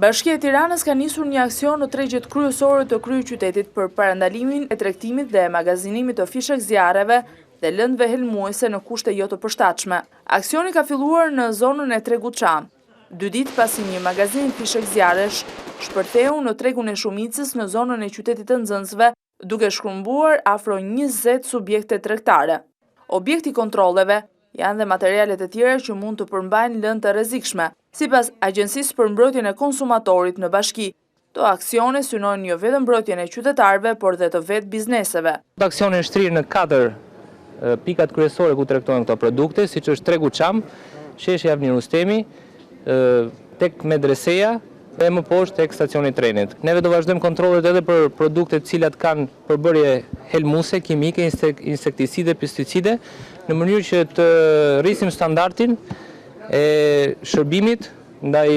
Bashkia e Tiranës ka nisur një aksion në tregjet kryesore të kryeqytetit për parandalimin e tregtimit dhe magazinimit të fishek zjarreve dhe lëndëve helmuese në kushte jo të përshtatshme. Aksioni ka filluar në zonën e tregut Çam. 2 ditë pasi një magazin fishek zjarresh shpërtheu në tregun e Shumicës në zonën e qytetit të Nxënësve, duke shkrumbuar afro 20 subjekte tregtare. Objekti i kontrolleve janë dhe materialet e tjera që mund të përmbajnë lëndë të rrezikshme. Sipas Agjencisë për Mbrojtjen e Konsumatorit në Bashki, këto aksione synojnë jo vetëm mbrojtjen e qytetarëve, por dhe të vetë bizneseve. Aksioni është shtirë në 4 pikat kryesore ku tregtohen këto produkte, siç është tregu Çam, sheshi Avni Rustemi, tek Medreseja dhe më poshtë tek stacioni i trenit. Neve do vazhdojmë kontrollet edhe për produktet të cilat kanë përbërje helmuese, kimike, insekticide, pesticide, në mënyrë që të rrisim standardin e shërbimit ndaj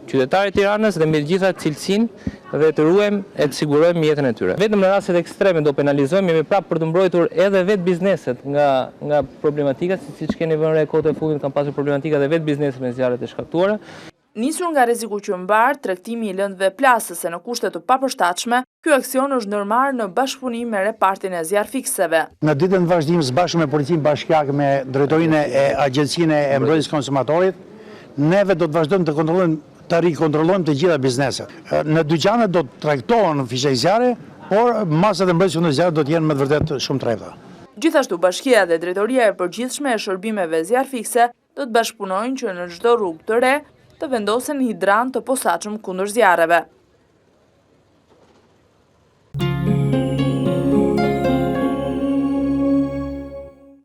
qytetarit të Tiranës dhe me gjitha cilësinë dhe të ruajmë e të sigurojmë jetën e tyre. Vetëm në rastet ekstreme do penalizojmë, jemi prapë për të mbrojtur edhe vetë bizneset nga problematikat, siç keni vënë re kohët e fundit kanë pasur problematika dhe vetë bizneset me zjarret e shkaktuara. Nisur nga rreziku që mbar tregtimi i lëndëve plasëse në kushte të papërshtatshme, ky aksion është ndërmarrë në bashkëpunim me repartin e zjarrfikseve. Në ditën e vazhdimit së bashku me Policinë Bashkiake me Drejtorinë e Agjencinë e Mbrojtjes së Konsumatorit, neve do të vazhdojmë të rikontrollojmë të gjitha bizneset. Në dyqanet do të tregtohen fishek zjarre, por masat e mbrojtjes së zjarrit do të jenë me të vërtetë shumë të rrethta. Gjithashtu Bashkia dhe Drejtoria e Përgjithshme e Shërbimeve Zjarrfikse do të bashkëpunojnë që në çdo rrugë të re të vendosen hidrant të posaçëm kundër zjarreve.